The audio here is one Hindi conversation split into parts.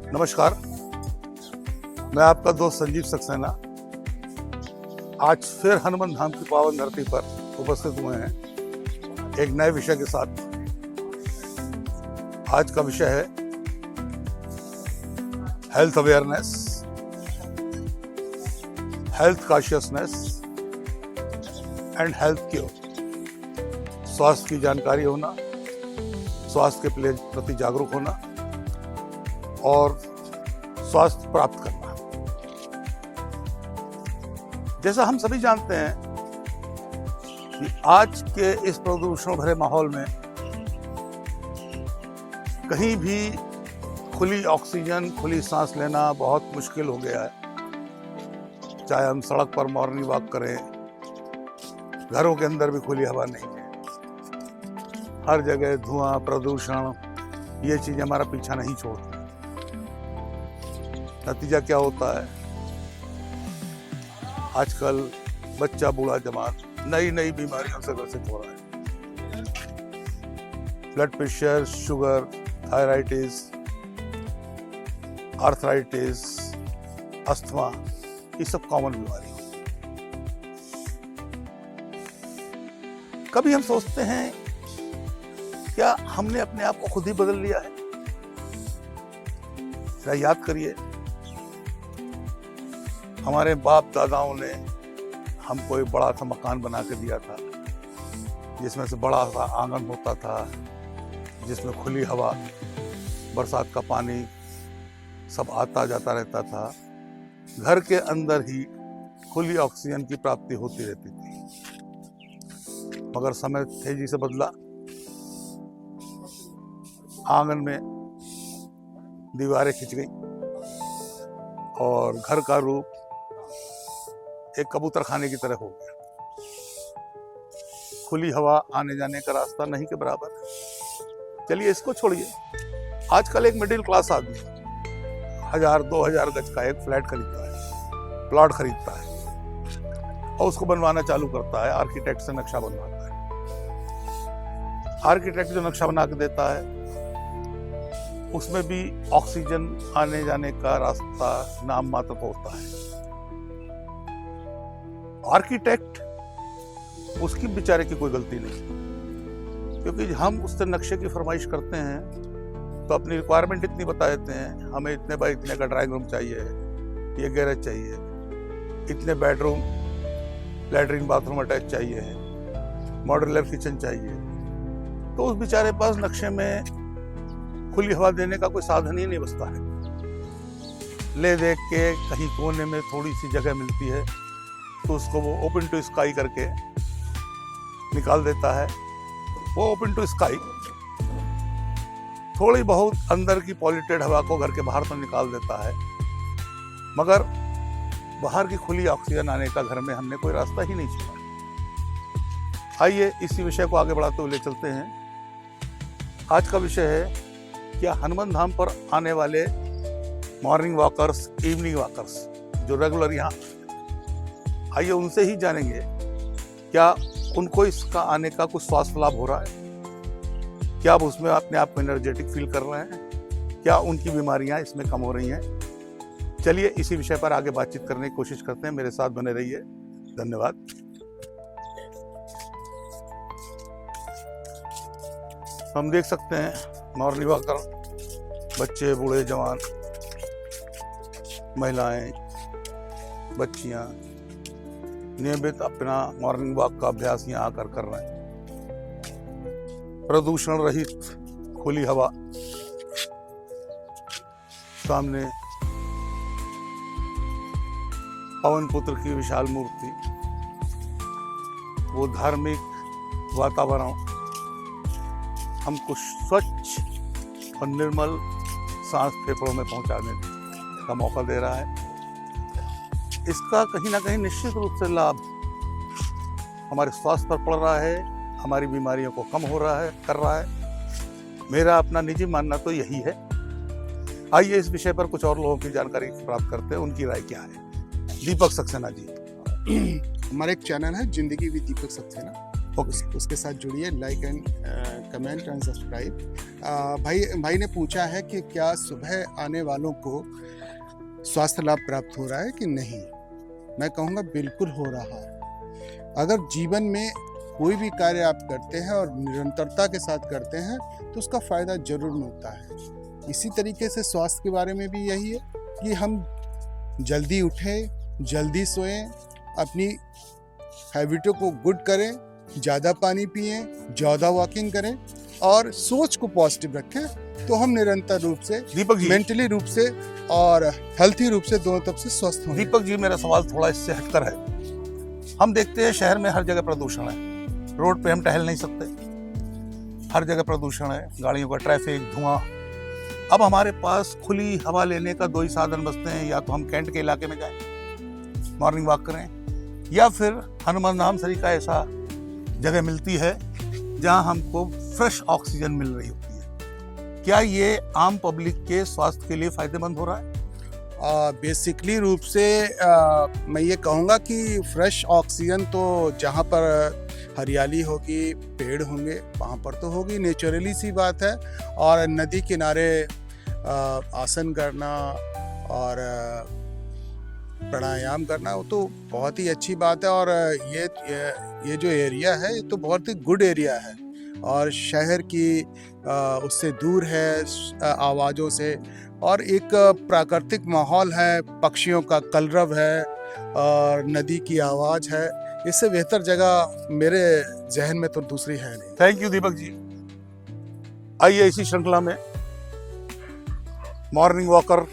नमस्कार, मैं आपका दोस्त संजीव सक्सेना आज फिर हनुमान धाम की पावन धरती पर उपस्थित हुए हैं एक नए विषय के साथ। आज का विषय है health awareness, health consciousness and health cure. स्वास्थ्य की जानकारी होना, स्वास्थ्य के प्रति जागरूक होना और स्वास्थ्य प्राप्त करना। जैसा हम सभी जानते हैं कि आज के इस प्रदूषण भरे माहौल में कहीं भी खुली ऑक्सीजन, खुली सांस लेना बहुत मुश्किल हो गया है। चाहे हम सड़क पर मॉर्निंग वॉक करें, घरों के अंदर भी खुली हवा नहीं है। हर जगह धुआं, प्रदूषण, ये चीजें हमारा पीछा नहीं छोड़ती। नतीजा क्या होता है? आजकल बच्चा, बूढ़ा, जवान नई नई बीमारियों से ग्रसित हो रहा है। Blood pressure, sugar, थायराइटिस, arthritis, asthma, ये सब कॉमन बीमारी है। कभी हम सोचते हैं क्या हमने अपने आप को खुद ही बदल लिया है? जरा याद करिए, हमारे बाप दादाओं ने हमको एक बड़ा सा मकान बना के दिया था, जिसमें से बड़ा सा आंगन होता था, जिसमें खुली हवा, बरसात का पानी सब आता जाता रहता था। घर के अंदर ही खुली ऑक्सीजन की प्राप्ति होती रहती थी। मगर समय तेजी से बदला। आंगन में दीवारें खिंच गई और घर का रूप एक कबूतर खाने की तरह हो गया। खुली हवा आने जाने का रास्ता नहीं के बराबर। चलिए इसको छोड़िए, आजकल एक मिडिल क्लास आदमी 1000-2000 गज का एक फ्लैट खरीदता है, प्लॉट खरीदता है और उसको बनवाना चालू करता है। आर्किटेक्ट से नक्शा बनवाता है। आर्किटेक्ट जो नक्शा बना के देता है उसमें भी ऑक्सीजन आने जाने का रास्ता नाम मात्र तो होता है। आर्किटेक्ट, उसकी बेचारे की कोई गलती नहीं, क्योंकि हम उससे नक्शे की फरमाइश करते हैं तो अपनी रिक्वायरमेंट इतनी बता देते हैं। हमें इतने बाय इतने का ड्राइंग रूम चाहिए, ये गैरेज चाहिए, इतने बेडरूम, लैट्रिन बाथरूम अटैच चाहिए, मॉड्यूलर किचन चाहिए। तो उस बेचारे पास नक्शे में खुली हवा देने का कोई साधन ही नहीं बचता है। ले देख के कहीं कोने में थोड़ी सी जगह मिलती है तो उसको वो ओपन टू स्काई करके निकाल देता है। वो ओपन टू स्काई थोड़ी बहुत अंदर की पॉल्यूटेड हवा को घर के बाहर तो निकाल देता है, मगर बाहर की खुली ऑक्सीजन आने का घर में हमने कोई रास्ता ही नहीं छोड़ा। आइए इसी विषय को आगे बढ़ाते हुए ले चलते हैं। आज का विषय है क्या हनुमान धाम पर आने वाले मॉर्निंग वॉकर्स, इवनिंग वॉकर्स जो रेगुलर यहाँ, आइए उनसे ही जानेंगे क्या उनको इसका आने का कुछ स्वास्थ्य लाभ हो रहा है, क्या अब उसमें अपने आप को एनर्जेटिक फील कर रहे हैं, क्या उनकी बीमारियां इसमें कम हो रही हैं। चलिए इसी विषय पर आगे बातचीत करने की कोशिश करते हैं। मेरे साथ बने रहिए। धन्यवाद। हम देख सकते हैं मॉर्निंग वॉकर, बच्चे, बूढ़े, जवान, महिलाएं, बच्चियां नियमित अपना मॉर्निंग वॉक का अभ्यास यहाँ आकर कर रहे हैं। प्रदूषण रहित खुली हवा, सामने पवन पुत्र की विशाल मूर्ति, वो धार्मिक वातावरण हमको स्वच्छ और निर्मल सांस फेफड़ों में पहुंचाने का मौका दे रहा है। इसका कहीं ना कहीं निश्चित रूप से लाभ हमारे स्वास्थ्य पर पड़ रहा है, हमारी बीमारियों को कम हो रहा है, कर रहा है। मेरा अपना निजी मानना तो यही है। आइए इस विषय पर कुछ और लोगों की जानकारी प्राप्त करते हैं, उनकी राय क्या है। दीपक सक्सेना जी। हमारा एक चैनल है जिंदगी विद दीपक सक्सेना, उसके साथ जुड़िए, like and comment and subscribe. भाई ने पूछा है कि क्या सुबह आने वालों को स्वास्थ्य लाभ प्राप्त हो रहा है कि नहीं। मैं कहूँगा बिल्कुल हो रहा है। अगर जीवन में कोई भी कार्य आप करते हैं और निरंतरता के साथ करते हैं तो उसका फायदा जरूर मिलता है। इसी तरीके से स्वास्थ्य के बारे में भी यही है कि हम जल्दी उठें, जल्दी सोएं, अपनी हैबिटों को गुड करें, ज़्यादा पानी पिएं, ज़्यादा वॉकिंग करें और सोच को पॉजिटिव रखें, तो हम निरंतर रूप से दीपक जी, मेंटली रूप से और हेल्थी रूप से दोनों तरफ से स्वस्थ होंगे। दीपक जी, मेरा सवाल थोड़ा इससे हटकर है। हम देखते हैं शहर में हर जगह प्रदूषण है, रोड पे हम टहल नहीं सकते, हर जगह प्रदूषण है, गाड़ियों का ट्रैफिक, धुआं। अब हमारे पास खुली हवा लेने का दो ही साधन बचते हैं, या तो हम कैंट के इलाके में जाएं, मॉर्निंग वॉक करें, या फिर हनुमान धाम सरी का ऐसा जगह मिलती है जहां हमको फ्रेश ऑक्सीजन मिल रही होती है। क्या ये आम पब्लिक के स्वास्थ्य के लिए फायदेमंद हो रहा है? बेसिकली रूप से मैं ये कहूँगा कि फ्रेश ऑक्सीजन तो जहाँ पर हरियाली होगी, पेड़ होंगे, वहाँ पर तो होगी, नेचुरली सी बात है। और नदी किनारे आसन करना और प्राणायाम करना वो तो बहुत ही अच्छी बात है। और ये जो एरिया है ये तो बहुत ही गुड एरिया है और शहर की उससे दूर है आवाज़ों से, और एक प्राकृतिक माहौल है, पक्षियों का कलरव है और नदी की आवाज़ है। इससे बेहतर जगह मेरे जहन में तो दूसरी है नहीं। Thank you Deepak ji. आइए इसी श्रृंखला में मॉर्निंग वॉकर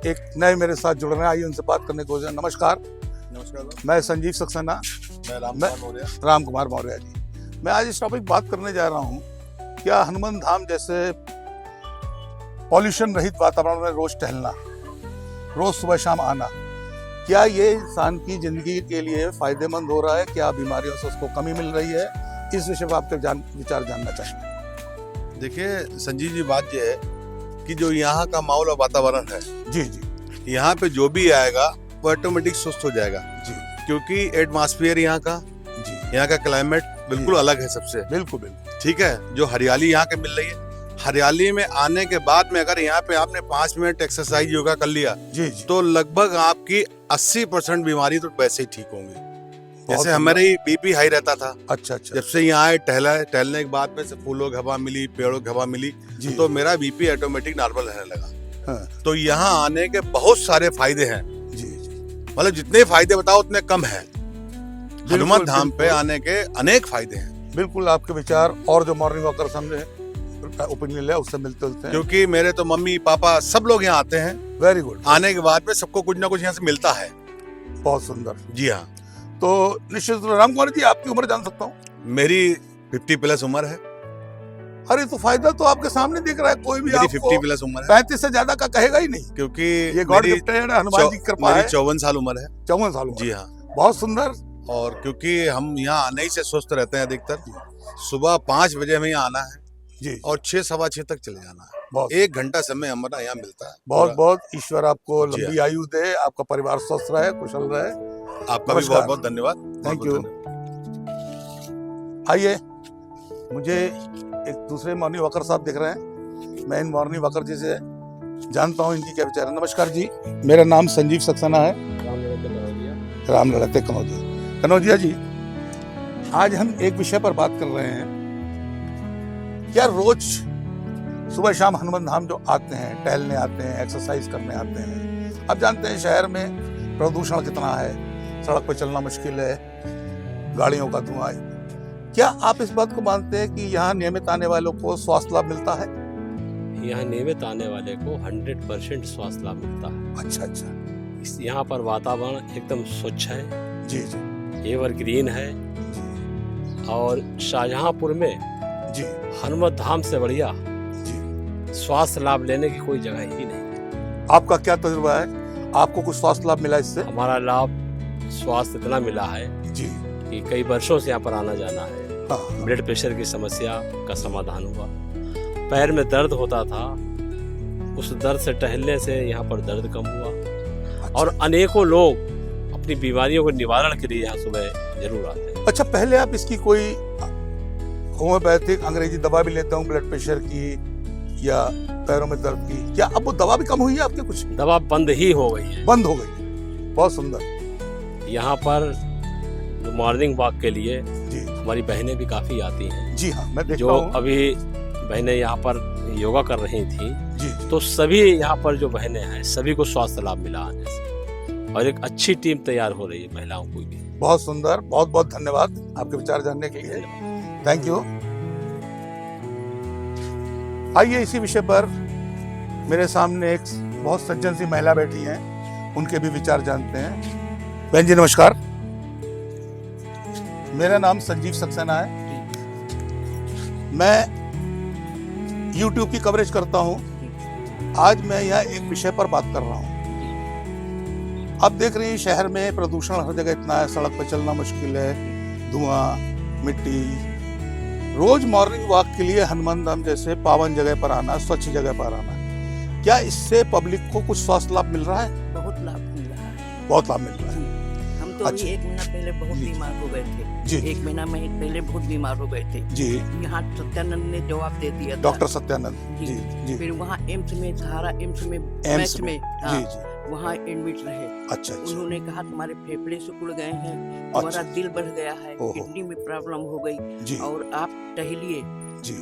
एक नए मेरे साथ जुड़ रहे हैं, आइए उनसे बात करने को। नमस्कार। नमस्कार। मैं संजीव सक्सेना। मैं राम कुमार मौर्य जी। मैं आज इस टॉपिक बात करने जा रहा हूँ, क्या हनुमान धाम जैसे पॉल्यूशन रहित वातावरण में रोज टहलना, रोज सुबह शाम आना, क्या ये इंसान की जिंदगी के लिए फायदेमंद हो रहा है? क्या बीमारियों से उसको कमी मिल रही है? इस विषय पर आपके विचार जानना चाहेंगे। देखिए संजीव जी, बात यह है कि जो यहाँ का माहौल और वातावरण है, जी जी, यहाँ पे जो भी आएगा वो ऑटोमेटिक स्वस्थ हो जाएगा जी, क्योंकि एटमॉस्फेयर यहाँ का, जी, यहाँ का क्लाइमेट बिल्कुल अलग है सबसे। बिल्कुल बिल्कुल। ठीक है, जो हरियाली यहाँ के मिल रही है, हरियाली में आने के बाद में अगर यहाँ पे आपने 5 मिनट एक्सरसाइज योगा कर लिया, जी जी, तो लगभग आपकी 80% बीमारी तो वैसे ही ठीक होंगी। जैसे हमारे ही बीपी हाई रहता था, अच्छा अच्छा, जब से यहाँ आए टहलने के बाद में से फूलों की हवा मिली, पेड़ों की हवा मिली, तो मेरा बीपी ऑटोमेटिक नॉर्मल रहने लगा। हाँ। तो यहाँ आने के बहुत सारे फायदे हैं, जी जी, मतलब जितने फायदे बताओ उतने कम है। हनुमान धाम पे बिल्कुल। आने के अनेक फायदे हैं। बिल्कुल आपके विचार और जो मॉर्निंग वॉकर हमने ओपिनियन है उससे मिलते जुलते हैं, क्योंकि मेरे तो मम्मी पापा सब लोग यहाँ आते हैं। Very good. आने के बाद में सबको कुछ ना कुछ यहाँ से मिलता है। बहुत सुंदर। जी हाँ। तो निश्चित रूप से राम कुमार जी, आपकी उम्र जान सकता हूँ? मेरी 50 प्लस उम्र है। अरे तो फायदा तो आपके सामने दिख रहा है, कोई भी मेरी आपको 50 प्लस उम्र है, 35 से ज्यादा का कहेगा ही नहीं, क्योंकि ये गॉड गिफ्ट है, हनुमान जी की कृपा है। 54 साल उम्र है। 54 साल उम्र। जी हाँ। बहुत सुंदर। और क्योंकि हम यहाँ आने ही से स्वस्थ रहते हैं अधिकतर, सुबह 5 बजे हमें यहाँ आना है जी, और 6 सवा 6 तक चले जाना है। बहुत 1 घंटा समय हमारा यहाँ मिलता है। बहुत बहुत ईश्वर आपको जी लंबी आयु दे, आपका परिवार स्वस्थ रहे, कुशल रहे। आपका भी नमस्कार। बहुत बहुत धन्यवाद। थैंक बहुत यू। धन्यवाद। आइए, मुझे एक दूसरे मॉर्निंग वॉकर साहब दिख रहे हैं, मैं इन मॉर्निंग वॉकर जी से जानता हूँ इनकी क्या विचार है। नमस्कार जी, मेरा नाम संजीव सक्सेना है। राम लड़ते कनौजिया। कनौजिया जी, आज हम एक विषय पर बात कर रहे हैं, क्या रोज सुबह शाम हनुमान धाम जो आते हैं, टहलने आते हैं, एक्सरसाइज करने आते हैं, अब जानते हैं शहर में प्रदूषण कितना है, सड़क पर चलना मुश्किल है, गाड़ियों का धुआं, क्या आप इस बात को मानते हैं कि यहाँ नियमित आने वालों को स्वास्थ्य लाभ मिलता है? यहाँ नियमित आने वाले को 100% स्वास्थ्य लाभ मिलता है। अच्छा अच्छा। यहाँ पर वातावरण एकदम स्वच्छ है, जी जी, एवरग्रीन है, जी और शाहजहांपुर में जी, हनुमान धाम से बढ़िया जी। स्वास्थ्य लाभ लेने की कोई जगह ही नहीं। आपका क्या तजुर्बा है, आपको कुछ स्वास्थ्य लाभ मिला इससे? हमारा लाभ स्वास्थ्य इतना मिला है जी, कि कई वर्षों से यहाँ पर आना जाना है। हाँ, ब्लड प्रेशर की समस्या का समाधान हुआ, पैर में दर्द होता था, उस दर्द से टहलने से यहाँ पर दर्द कम हुआ, अच्छा। और अनेकों लोग अपनी बीमारियों के निवारण के लिए यहाँ सुबह जरूर आते हैं। अच्छा, पहले आप इसकी कोई होम्योपैथिक अंग्रेजी दवा भी लेता हूँ ब्लड प्रेशर की या पैरों में दर्द की। क्या अब वो दवा भी कम हुई है आपके? कुछ दवा बंद ही हो गई है। बंद हो गई। बहुत सुंदर। यहाँ पर जो मॉर्निंग वॉक के लिए जी हमारी बहनें भी काफ़ी आती हैं। जी हाँ, मैं देखता जो हूँ। अभी बहनें यहाँ पर योगा कर रही थी, जी तो सभी यहाँ पर जो बहनें हैं सभी को स्वास्थ्य लाभ मिला आने से, और एक अच्छी टीम तैयार हो रही है महिलाओं को भी। बहुत सुंदर। बहुत बहुत धन्यवाद आपके विचार जानने के लिए। Thank you. आइए इसी विषय पर मेरे सामने एक बहुत सज्जन सी महिला बैठी हैं, उनके भी विचार जानते हैं। बहन जी नमस्कार, मेरा नाम संजीव सक्सेना है। मैं YouTube की कवरेज करता हूं। आज मैं यहाँ एक विषय पर बात कर रहा हूं। आप देख रही हैं शहर में प्रदूषण हर जगह इतना है, सड़क पर चलना मुश्किल है, धुआं, मिट्टी। रोज मॉर्निंग वॉक के लिए हनुमान धाम जैसे पावन जगह पर आना, स्वच्छ जगह पर आना, क्या इससे पब्लिक को कुछ स्वास्थ्य लाभ मिल रहा है? बहुत लाभ मिल रहा है। बहुत लाभ मिल रहा है। हम तो अच्छा। अभी 1 महीना पहले बहुत जी। बीमार हो गए जी। थे। 1 महीना पहले बहुत बीमार हो गए थे। जी यहाँ सत्यानंद ने जवाब दे दिया था। डॉक्टर सत्यानंद जी जी फिर वहाँ एम्स में, सहारा एम्स में, एम्स मैच में, जी हाँ, जी। वहाँ एडमिट रहे। अच्छा अच्छा। उन्होंने कहा तुम्हारे फेफड़े सिकुड़ गए हैं, तुम्हारा दिल बढ़ गया है, ओहो। किडनी में प्रॉब्लम हो गई जी और आप टहलिए। जी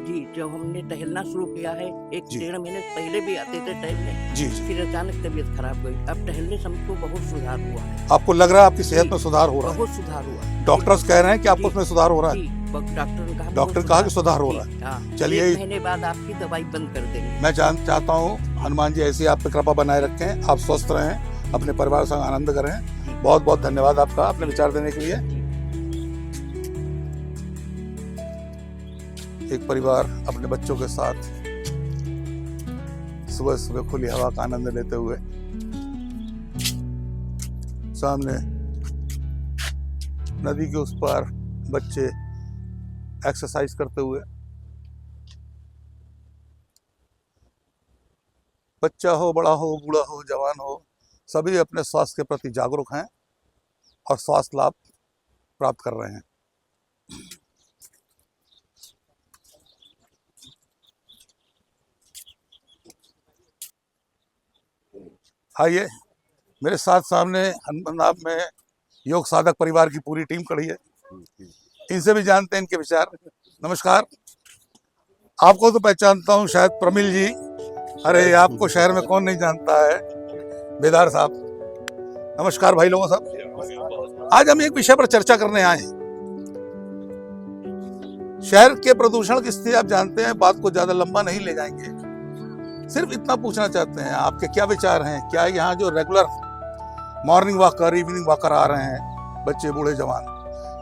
जी, जब हमने टहलना शुरू किया है, एक जी। 1.5 महीने पहले भी आते थे टहलने, जी जी। फिर अचानक तबीयत खराब गई। अब टहलने से हमको बहुत सुधार हुआ है, आपको लग रहा है आपकी सेहत में सुधार हो रहा है? बहुत सुधार हुआ। डॉक्टर्स कह रहे हैं कि आपको जी। उसमें सुधार हो रहा है। जी, डॉक्टर ने कहा डॉक्टर बहुत कहा कि सुधार हो जी, रहा है। हाँ। चलिए। 1 महीने बाद आपकी दवाई बंद कर देंगे। मैं चाहता हूँ हनुमान जी ऐसी आप पे कृपा बनाए रखें, आप स्वस्थ रहें, अपने परिवार संग आनंद करें। बहुत बहुत धन्यवाद आपका अपने विचार देने के लिए। एक परिवार अपने बच्चों के साथ सुबह सुबह खुली हवा का आनंद लेते हुए सामने नदी के उस पार बच्चे एक्सरसाइज करते हुए, बच्चा हो, बड़ा हो, बूढ़ा हो, जवान हो, सभी अपने स्वास्थ्य के प्रति जागरूक हैं और स्वास्थ्य लाभ प्राप्त कर रहे हैं। आइए मेरे साथ सामने हनुमान में योग साधक परिवार की पूरी टीम खड़ी है, इनसे भी जानते हैं इनके विचार। नमस्कार, आपको तो पहचानता हूँ शायद, प्रमिल जी। अरे आपको शहर में कौन नहीं जानता है, बेदार साहब। नमस्कार भाई लोगों साहब। आज हम एक विषय पर चर्चा करने आए हैं। शहर के प्रदूषण की स्थिति आप जानते हैं, बात को ज्यादा लंबा नहीं ले जाएंगे। सिर्फ इतना पूछना चाहते हैं आपके क्या विचार हैं? क्या यहाँ जो regular morning walker, evening walker आ रहे हैं, बच्चे बूढ़े जवान,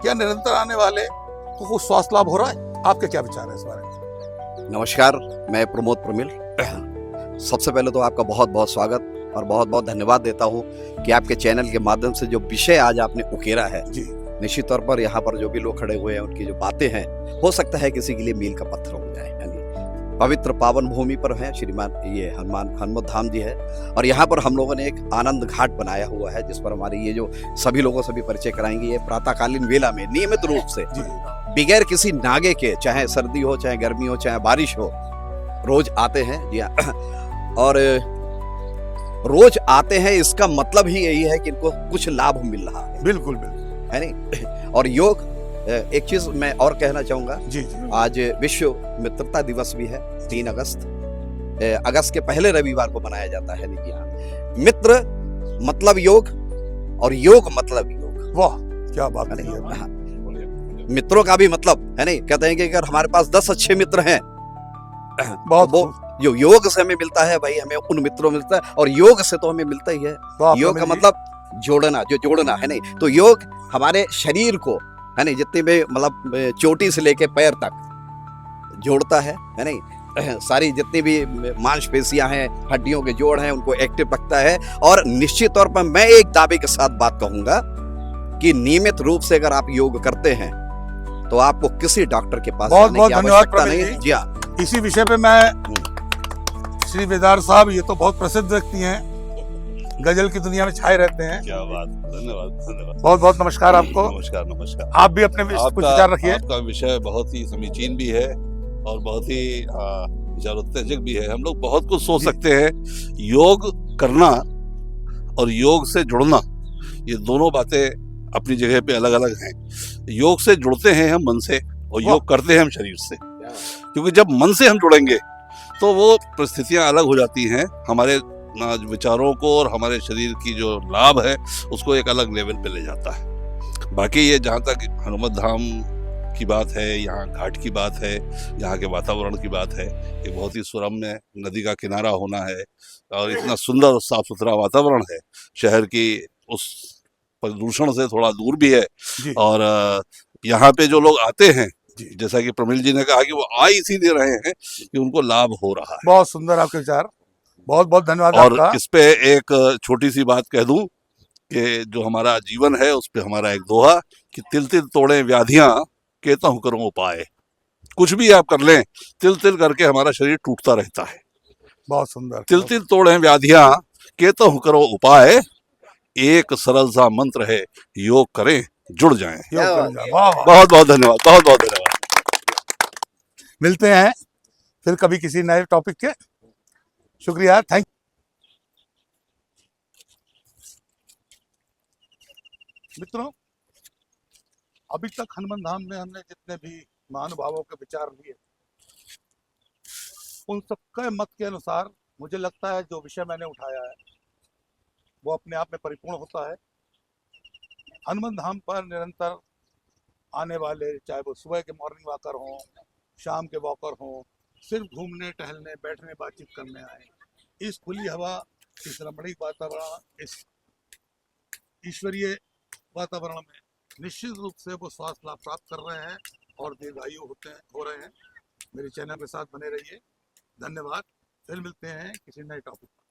क्या निरंतर आने वाले को कुछ स्वास्थ्य लाभ हो रहा है? आपके क्या विचार है इस बारे में? नमस्कार, मैं प्रमोद प्रमिल। सबसे पहले तो आपका बहुत बहुत स्वागत और बहुत बहुत धन्यवाद देता हूँ कि आपके चैनल के माध्यम से जो विषय आज आपने उकेरा है, जी निश्चित तौर पर यहाँ पर जो भी लोग खड़े हुए हैं उनकी जो बातें हैं, हो सकता है किसी के लिए मील का पत्थर हो जाए। यानी पवित्र पावन भूमि पर है श्रीमान ये हनुमान धाम जी है, और यहाँ पर हम लोगों ने एक आनंद घाट बनाया हुआ है जिस पर हमारे ये जो सभी लोगों से भी परिचय कराएंगे। ये प्रातःकालीन वेला में नियमित रूप से जी बगैर किसी नागे के, चाहे सर्दी हो, चाहे गर्मी हो, चाहे बारिश हो, रोज आते हैं। जी हाँ, और रोज आते हैं इसका मतलब ही यही है कि इनको कुछ लाभ मिल रहा है। बिल्कुल बिल्कुल, है नहीं? और योग, एक चीज मैं और कहना चाहूंगा, जी जी आज विश्व मित्रता दिवस भी है 3 अगस्त। अगस्त के पहले रविवार को मनाया जाता है। नहीं, यहाँ मित्र मतलब योग और योग मतलब योग। वाह क्या बात है है। नहीं? हाँ, मित्रों का भी मतलब है नहीं, कहते हैं कि अगर हमारे पास 10 अच्छे मित्र हैं, बहुत वो जो योग से हमें मिलता है भाई, हमें उन मित्रों मिलता है, और योग से तो हमें मिलता ही है। वाह, योग का प्रमिल जी। मतलब जोड़ना, जो जोड़ना है नहीं, तो योग हमारे शरीर को है नहीं, जितने भी मतलब चोटी से लेके पैर तक जोड़ता है नहीं, सारी जितनी भी मांसपेशियां हैं, हड्डियों के जोड़ हैं, उनको एक्टिव रखता है। और निश्चित तौर पर मैं एक दावे के साथ बात कहूंगा कि नियमित रूप से अगर आप योग करते हैं तो आपको किसी डॉक्टर के पास बहुत जाने बहुत की धन्यवाद आवश्यकता प्रवीण नहीं। जी। जी हाँ, इसी विषय पे मैं, श्री वेदार साहब ये तो बहुत प्रसिद्ध व्यक्ति हैं, गजल की दुनिया में छाए रहते हैं। क्या बात, धन्यवाद धन्यवाद। बहुत बहुत नमस्कार आपको। नमस्कार नमस्कार। आप भी अपने कुछ विचार रखिए। आपका विषय बहुत ही समीचीन भी है और बहुत ही विचारोत्तेजक भी है। हम लोग बहुत कुछ सोच सकते हैं। योग करना और योग से जुड़ना, ये दोनों बातें अपनी जगह पे अलग अलग हैं। योग से जुड़ते हैं हम मन से और योग करते हैं हम शरीर से, क्योंकि जब मन से हम जुड़ेंगे तो वो परिस्थितियां अलग हो जाती हैं। हमारे विचारों को और हमारे शरीर की जो लाभ है उसको एक अलग लेवल पे ले जाता है। बाकी ये जहाँ तक हनुमत धाम की बात है, यहाँ घाट की बात है, यहाँ के वातावरण की बात है, ये बहुत ही सुरम्य नदी का किनारा होना है और इतना सुंदर और साफ सुथरा वातावरण है। शहर की उस प्रदूषण से थोड़ा दूर भी है और यहाँ पे जो लोग आते हैं, जैसा कि प्रमिल जी ने कहा कि वो आ इसीलिए रहे हैं कि उनको लाभ हो रहा है। बहुत सुंदर आपके विचार, बहुत बहुत धन्यवाद और आपका। इस पे एक छोटी सी बात कह दूं कि जो हमारा जीवन है उस पे हमारा एक दोहा कि तिल तिल तोड़े व्याधियां केता हूं करूं उपाय। कुछ भी आप कर लें, तिल तिल करके हमारा शरीर टूटता रहता है। बहुत सुंदर। तिल तिल तोड़े व्याधियां केता हूं करो उपाय, एक सरल सा मंत्र है योग करें जुड़ जाएं। बहुत बहुत धन्यवाद, बहुत बहुत धन्यवाद। मिलते हैं फिर कभी किसी नए टॉपिक के। शुक्रिया, थैंक। मित्रों, अभी तक हनुमान धाम में हमने जितने भी महानुभावों के विचार लिए, उन सबके मत के अनुसार मुझे लगता है जो विषय मैंने उठाया है वो अपने आप में परिपूर्ण होता है। हनुमान धाम पर निरंतर आने वाले, चाहे वो सुबह के मॉर्निंग वॉकर हों, शाम के वॉकर हों, सिर्फ घूमने टहलने बैठने बातचीत करने आए, इस खुली हवा, इस रमणीक वातावरण, इस ईश्वरीय वातावरण में निश्चित रूप से वो स्वास्थ्य लाभ प्राप्त कर रहे हैं और दीर्घायु हो रहे हैं। मेरे चैनल के साथ बने रहिए। धन्यवाद। फिर मिलते हैं किसी नए टॉपिक पर।